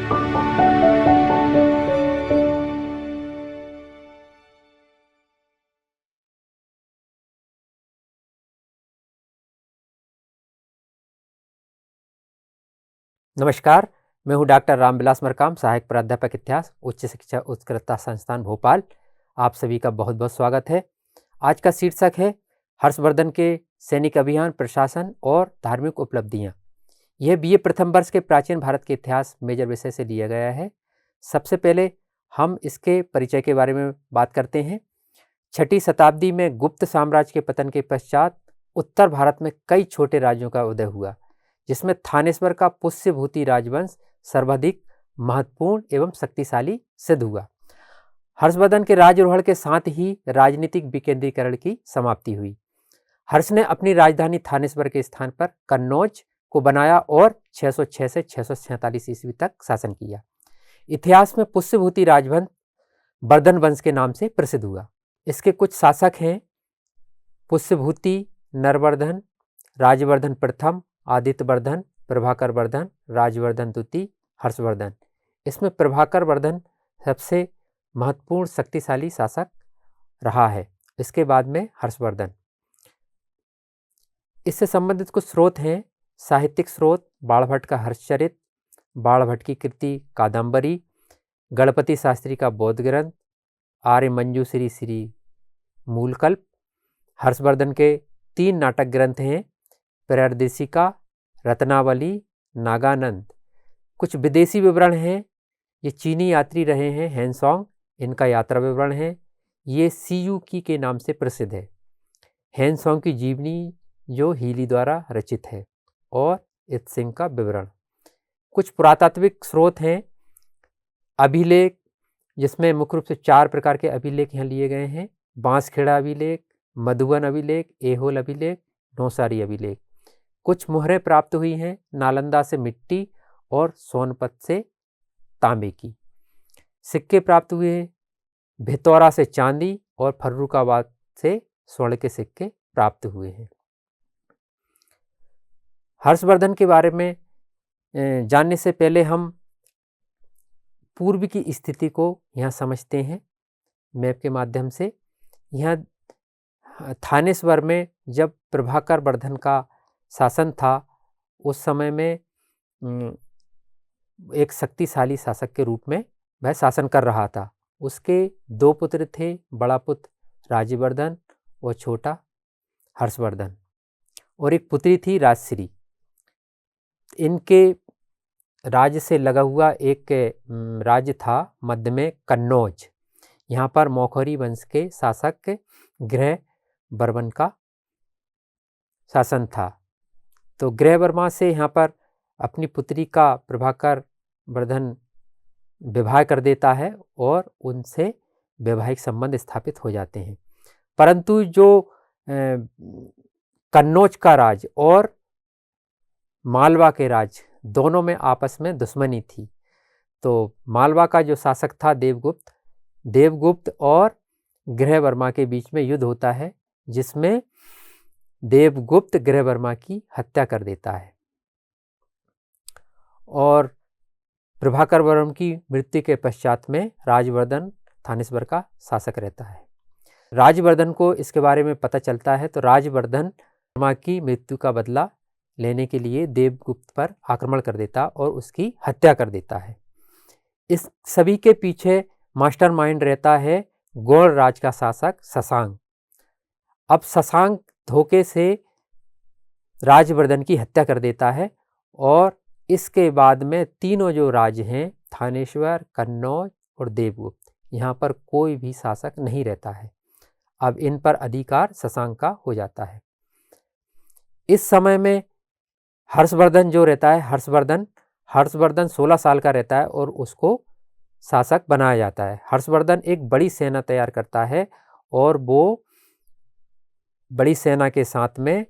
नमस्कार, मैं हूं डॉक्टर रामविलास मरकाम, सहायक प्राध्यापक इतिहास, उच्च शिक्षा उत्कृष्टता संस्थान भोपाल। आप सभी का बहुत बहुत स्वागत है। आज का शीर्षक है हर्षवर्धन के सैनिक अभियान, प्रशासन और धार्मिक उपलब्धियां। यह बीए प्रथम वर्ष के प्राचीन भारत के इतिहास मेजर विषय से लिया गया है। सबसे पहले हम इसके परिचय के बारे में बात करते हैं। 6वीं शताब्दी में गुप्त साम्राज्य के पतन के पश्चात उत्तर भारत में कई छोटे राज्यों का उदय हुआ, जिसमें थानेश्वर का पुष्यभूति राजवंश सर्वाधिक महत्वपूर्ण एवं शक्तिशाली सिद्ध हुआ। हर्षवर्धन के राज्यारोहण के साथ ही राजनीतिक विकेंद्रीकरण की समाप्ति हुई। हर्ष ने अपनी राजधानी थानेश्वर के स्थान पर कन्नौज को बनाया और 606 से 647 ईस्वी तक शासन किया। इतिहास में पुष्यभूति राजवंश वर्धन वंश के नाम से प्रसिद्ध हुआ। इसके कुछ शासक हैं पुष्यभूति, नरवर्धन, राजवर्धन प्रथम, आदित्य वर्धन, प्रभाकर वर्धन, राजवर्धन द्वितीय, हर्षवर्धन। इसमें प्रभाकर वर्धन सबसे महत्वपूर्ण शक्तिशाली शासक रहा है। इसके बाद में हर्षवर्धन। इससे संबंधित कुछ स्रोत हैं। साहित्यिक स्रोत बाणभट्ट का हर्षचरित, बाणभट्ट की कृति कादंबरी, गणपति शास्त्री का बौद्ध ग्रंथ, आर्य मंजूश्री श्री मूलकल्प। हर्षवर्धन के 3 नाटक ग्रंथ हैं, प्रदेशिका, रत्नावली, नागानंद। कुछ विदेशी विवरण हैं। ये चीनी यात्री रहे हैं हैंसोंग, इनका यात्रा विवरण है। ये सीयूकी के नाम से प्रसिद्ध है। हैंसोंग की जीवनी जो हीली द्वारा रचित है, और इत्सिंग का विवरण। कुछ पुरातात्विक स्रोत हैं। अभिलेख, जिसमें मुख्य रूप से 4 प्रकार के अभिलेख यहाँ लिए गए हैं। बांसखेड़ा अभिलेख, मधुबन अभिलेख, ऐहोल अभिलेख, नौसारी अभिलेख। कुछ मुहरें प्राप्त हुई हैं नालंदा से मिट्टी और सोनपत से तांबे की। सिक्के प्राप्त हुए हैं, भितौरा से चांदी और फर्रुखाबाद से स्वर्ण के सिक्के प्राप्त हुए हैं। हर्षवर्धन के बारे में जानने से पहले हम पूर्व की स्थिति को यहाँ समझते हैं मैप के माध्यम से। यहाँ थानेश्वर में जब प्रभाकर वर्धन का शासन था, उस समय में एक शक्तिशाली शासक के रूप में वह शासन कर रहा था। उसके 2 पुत्र थे, बड़ा पुत्र राजवर्धन और छोटा हर्षवर्धन, और एक पुत्री थी राजश्री। इनके राज्य से लगा हुआ एक राज्य था मध्य में कन्नौज। यहाँ पर मौखरी वंश के शासक गृह वर्मन का शासन था। तो गृह वर्मा से यहाँ पर अपनी पुत्री का प्रभाकर वर्धन विवाह कर देता है और उनसे वैवाहिक संबंध स्थापित हो जाते हैं। परंतु जो कन्नौज का राज और मालवा के राज, दोनों में आपस में दुश्मनी थी। तो मालवा का जो शासक था देवगुप्त और गृहवर्मा के बीच में युद्ध होता है, जिसमें देवगुप्त गृहवर्मा की हत्या कर देता है और प्रभाकर वर्मा की मृत्यु के पश्चात में राजवर्धन थानेश्वर का शासक रहता है। राजवर्धन को इसके बारे में पता चलता है, तो राजवर्धन वर्मा की मृत्यु का बदला लेने के लिए देवगुप्त पर आक्रमण कर देता और उसकी हत्या कर देता है। इस सभी के पीछे मास्टरमाइंड रहता है गौड़ राज का शासक शशांक। अब शशांक धोखे से राजवर्धन की हत्या कर देता है और इसके बाद में तीनों जो राज्य हैं, थानेश्वर, कन्नौज और देवगुप्त, यहाँ पर कोई भी शासक नहीं रहता है। अब इन पर अधिकार शशांक का हो जाता है। इस समय में हर्षवर्धन जो रहता है, हर्षवर्धन 16 साल का रहता है और उसको शासक बनाया जाता है। हर्षवर्धन एक बड़ी सेना तैयार करता है और वो बड़ी सेना के साथ में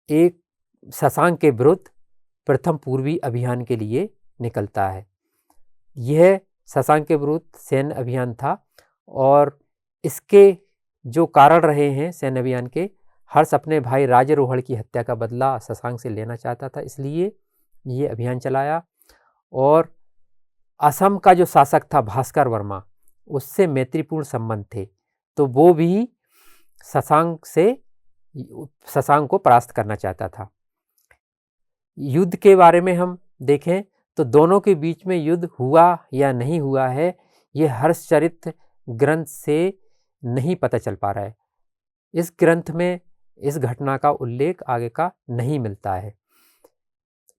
एक शशांक के विरुद्ध प्रथम पूर्वी अभियान के लिए निकलता है। यह शशांक के विरुद्ध सैन्य अभियान था और इसके जो कारण रहे हैं सैन्य अभियान के, हर्ष अपने भाई राजारोहण की हत्या का बदला शशांक से लेना चाहता था, इसलिए ये अभियान चलाया। और असम का जो शासक था भास्कर वर्मा, उससे मैत्रीपूर्ण संबंध थे, तो वो भी शशांक को परास्त करना चाहता था। युद्ध के बारे में हम देखें तो दोनों के बीच में युद्ध हुआ या नहीं हुआ है, ये हर्षचरित ग्रंथ से नहीं पता चल पा रहा है। इस ग्रंथ में इस घटना का उल्लेख आगे का नहीं मिलता है।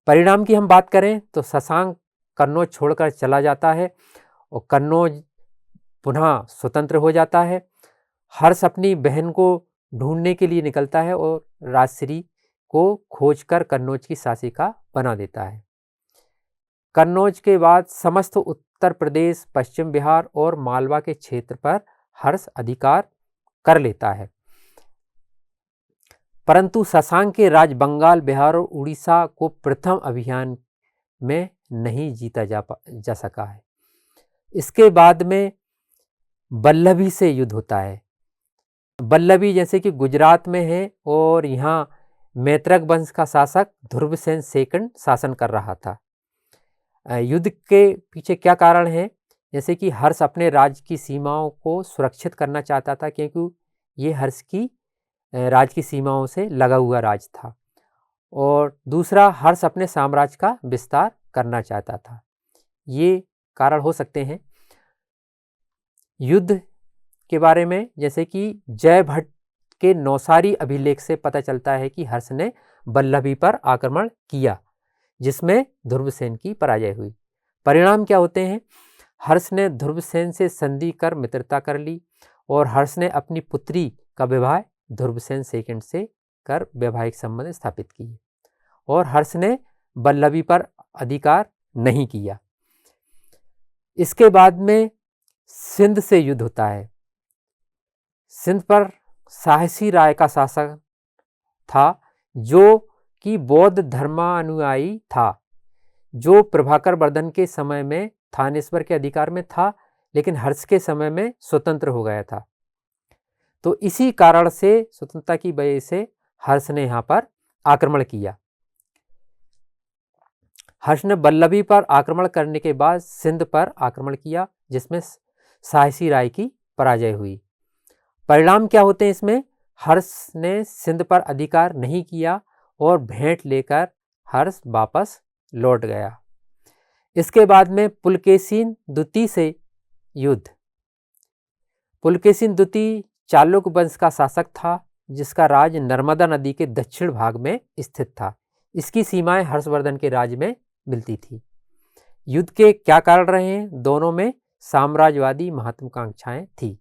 परिणाम की हम बात करें तो शशांक कन्नौज छोड़कर चला जाता है और कन्नौज पुनः स्वतंत्र हो जाता है। हर्ष अपनी बहन को ढूंढने के लिए निकलता है और राजश्री को खोजकर कन्नौज की शासिका बना देता है। कन्नौज के बाद समस्त उत्तर प्रदेश, पश्चिम बिहार और मालवा के क्षेत्र पर हर्ष अधिकार कर लेता है, परंतु शशांक के राज बंगाल, बिहार और उड़ीसा को प्रथम अभियान में नहीं जीता जा सका है। इसके बाद में बल्लभी से युद्ध होता है। बल्लभी जैसे कि गुजरात में है और यहाँ मैत्रक वंश का शासक ध्रुवसेन सेकंड शासन कर रहा था। युद्ध के पीछे क्या कारण है, जैसे कि हर्ष अपने राज्य की सीमाओं को सुरक्षित करना चाहता था, क्योंकि ये हर्ष की राज्य की सीमाओं से लगा हुआ राज्य था, और दूसरा हर्ष अपने साम्राज्य का विस्तार करना चाहता था। ये कारण हो सकते हैं। युद्ध के बारे में जैसे कि जय भट्ट के नौसारी अभिलेख से पता चलता है कि हर्ष ने बल्लभी पर आक्रमण किया, जिसमें ध्रुवसेन की पराजय हुई। परिणाम क्या होते हैं, हर्ष ने ध्रुवसेन से संधि कर मित्रता कर ली और हर्ष ने अपनी पुत्री का विवाह ध्रुवसेन सेकंड से कर वैवाहिक संबंध स्थापित किए और हर्ष ने बल्लभी पर अधिकार नहीं किया। इसके बाद में सिंध से युद्ध होता है। सिंध पर साहसी राय का शासन था, जो कि बौद्ध धर्मानुयायी था, जो प्रभाकर वर्धन के समय में थानेश्वर के अधिकार में था, लेकिन हर्ष के समय में स्वतंत्र हो गया था। तो इसी कारण से स्वतंत्रता की वजह से हर्ष ने यहाँ पर आक्रमण किया। हर्ष ने बल्लभी पर आक्रमण करने के बाद सिंध पर आक्रमण किया, जिसमें साहसी राय की पराजय हुई। परिणाम क्या होते हैं इसमें, हर्ष ने सिंध पर अधिकार नहीं किया और भेंट लेकर हर्ष वापस लौट गया। इसके बाद में पुलकेशिन द्वितीय से युद्ध। पुलकेशिन द्वितीय चालुक्य वंश का शासक था, जिसका राज नर्मदा नदी के दक्षिण भाग में स्थित था। इसकी सीमाएं हर्षवर्धन के राज्य में मिलती थी। युद्ध के क्या कारण रहे हैं, दोनों में साम्राज्यवादी महत्वाकांक्षाएं थी।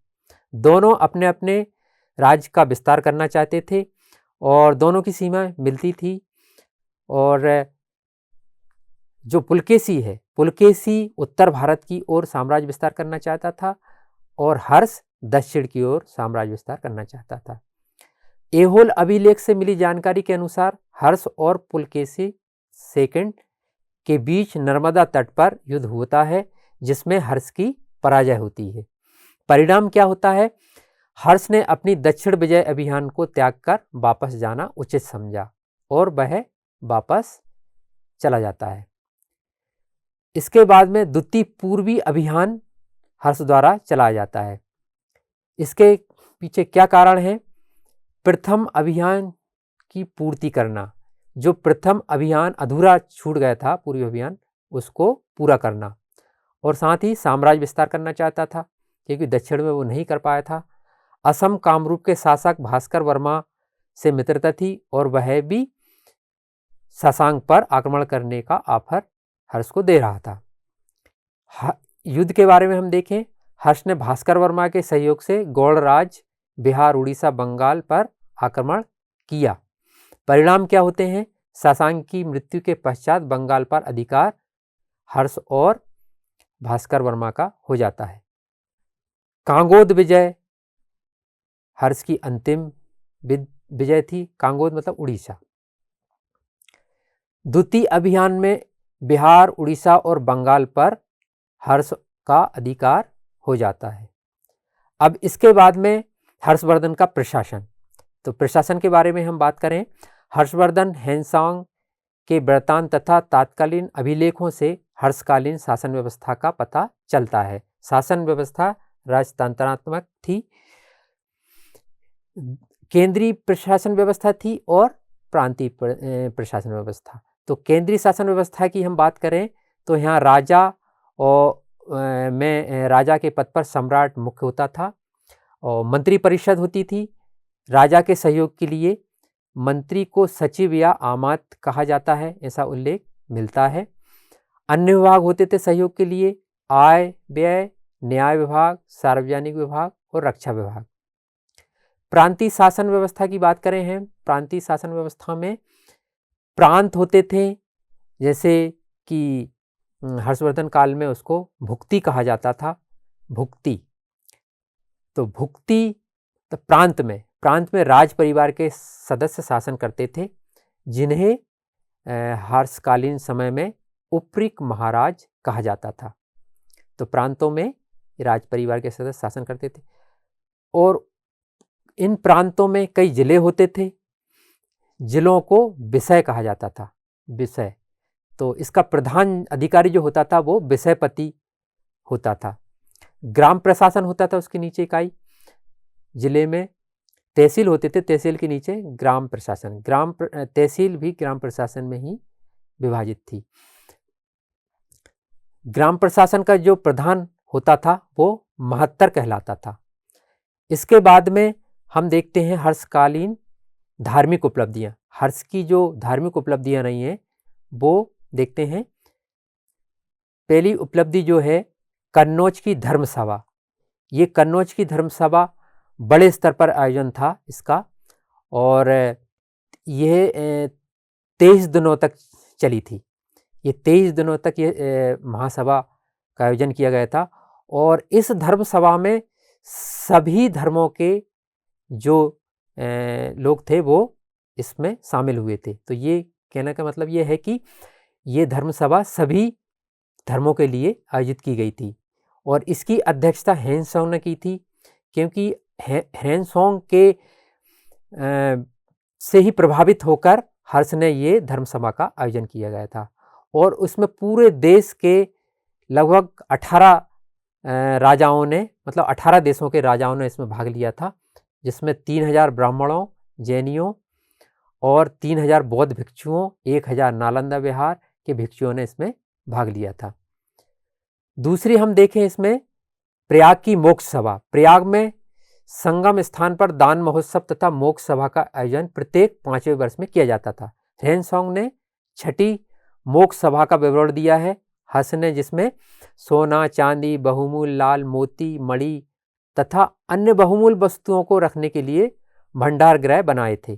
दोनों अपने अपने राज्य का विस्तार करना चाहते थे और दोनों की सीमाएं मिलती थी। और जो पुलकेशी है, पुलकेशी उत्तर भारत की ओर साम्राज्य विस्तार करना चाहता था और हर्ष दक्षिण की ओर साम्राज्य विस्तार करना चाहता था। ऐहोल अभिलेख से मिली जानकारी के अनुसार हर्ष और पुलकेशी सेकंड के बीच नर्मदा तट पर युद्ध होता है, जिसमें हर्ष की पराजय होती है। परिणाम क्या होता है, हर्ष ने अपनी दक्षिण विजय अभियान को त्याग कर वापस जाना उचित समझा और वह वापस चला जाता है। इसके बाद में द्वितीय पूर्वी अभियान हर्ष द्वारा चलाया जाता है। इसके पीछे क्या कारण है, प्रथम अभियान की पूर्ति करना। जो प्रथम अभियान अधूरा छूट गया था, पूर्वी अभियान, उसको पूरा करना, और साथ ही साम्राज्य विस्तार करना चाहता था, क्योंकि दक्षिण में वो नहीं कर पाया था। असम कामरूप के शासक भास्कर वर्मा से मित्रता थी और वह भी शशांक पर आक्रमण करने का ऑफर हर्ष को दे रहा था। युद्ध के बारे में हम देखें, हर्ष ने भास्कर वर्मा के सहयोग से गौड़ राज, बिहार, उड़ीसा, बंगाल पर आक्रमण किया। परिणाम क्या होते हैं, शशांक की मृत्यु के पश्चात बंगाल पर अधिकार हर्ष और भास्कर वर्मा का हो जाता है। कांगोद विजय हर्ष की अंतिम विजय थी। कांगोद मतलब उड़ीसा। द्वितीय अभियान में बिहार, उड़ीसा और बंगाल पर हर्ष का अधिकार हो जाता है। अब इसके बाद में हर्षवर्धन का प्रशासन। तो प्रशासन के बारे में हम बात करें, हर्षवर्धन हेनसांग के वृत्तांत तथा तात्कालीन अभिलेखों से हर्षकालीन शासन व्यवस्था का पता चलता है। शासन व्यवस्था राजतंत्रात्मक थी, केंद्रीय प्रशासन व्यवस्था थी और प्रांतीय प्रशासन व्यवस्था। तो केंद्रीय शासन व्यवस्था की हम बात करें तो यहाँ राजा और राजा के पद पर सम्राट मुख्य होता था और मंत्री परिषद होती थी। राजा के सहयोग के लिए मंत्री को सचिव या आमात कहा जाता है, ऐसा उल्लेख मिलता है। अन्य विभाग होते थे सहयोग के लिए, आय व्यय, न्याय विभाग, सार्वजनिक विभाग और रक्षा विभाग। प्रांतीय शासन व्यवस्था की बात करें हैं, प्रांतीय शासन व्यवस्था में प्रांत होते थे, जैसे कि हर्षवर्धन काल में उसको भुक्ति कहा जाता था। भुक्ति, तो भुक्ति तो प्रांत में राज परिवार के सदस्य शासन करते थे, जिन्हें हर्षकालीन समय में उपरिक महाराज कहा जाता था। तो प्रांतों में राज परिवार के सदस्य शासन करते थे और इन प्रांतों में कई जिले होते थे। जिलों को विषय कहा जाता था। विषय, तो इसका प्रधान अधिकारी जो होता था वो विषयपति होता था। ग्राम प्रशासन होता था उसके नीचे इकाई। जिले में तहसील होते थे, तहसील के नीचे ग्राम प्रशासन। तहसील भी ग्राम प्रशासन में ही विभाजित थी। ग्राम प्रशासन का जो प्रधान होता था वो महत्तर कहलाता था। इसके बाद में हम देखते हैं हर्षकालीन धार्मिक उपलब्धियां। हर्ष की जो धार्मिक उपलब्धियां रही हैं वो देखते हैं। पहली उपलब्धि जो है कन्नौज की धर्मसभा। ये कन्नौज की धर्मसभा बड़े स्तर पर आयोजन था इसका और यह 23 दिनों तक चली थी। ये 23 दिनों तक ये महासभा का आयोजन किया गया था और इस धर्मसभा में सभी धर्मों के जो लोग थे वो इसमें शामिल हुए थे। तो ये कहने का मतलब ये है कि ये धर्मसभा सभी धर्मों के लिए आयोजित की गई थी और इसकी अध्यक्षता हेनसोंग ने की थी, क्योंकि हेनसोंग के से ही प्रभावित होकर हर्ष ने ये धर्मसभा का आयोजन किया गया था और उसमें पूरे देश के लगभग 18 राजाओं ने, मतलब 18 देशों के राजाओं ने इसमें भाग लिया था, जिसमें 3000 ब्राह्मणों, जैनियों और 3000 बौद्ध भिक्षुओं, 1000 नालंदा विहार के भिक्षुओं ने इसमें भाग लिया था। दूसरी हम देखें इसमें प्रयाग की मोक्ष सभा। प्रयाग में संगम स्थान पर दान महोत्सव तथा मोक्ष सभा का आयोजन प्रत्येक 5वें वर्ष में किया जाता था। हेनसोंग ने 6ठी मोक्ष सभा का विवरण दिया है हर्ष ने, जिसमें सोना, चांदी, बहुमूल्य लाल मोती, मणि तथा अन्य बहुमूल्य वस्तुओं को रखने के लिए भंडार गृह बनाए थे।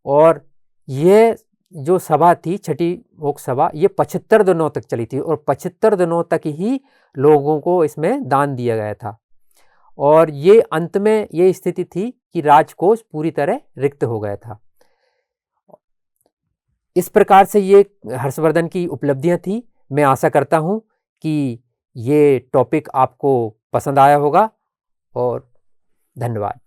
और यह जो सभा थी, 6ठी मोक्ष सभा, ये 75 दिनों तक चली थी और 75 दिनों तक ही लोगों को इसमें दान दिया गया था। और ये अंत में ये स्थिति थी कि राजकोष पूरी तरह रिक्त हो गया था। इस प्रकार से ये हर्षवर्धन की उपलब्धियां थी। मैं आशा करता हूं कि ये टॉपिक आपको पसंद आया होगा और धन्यवाद।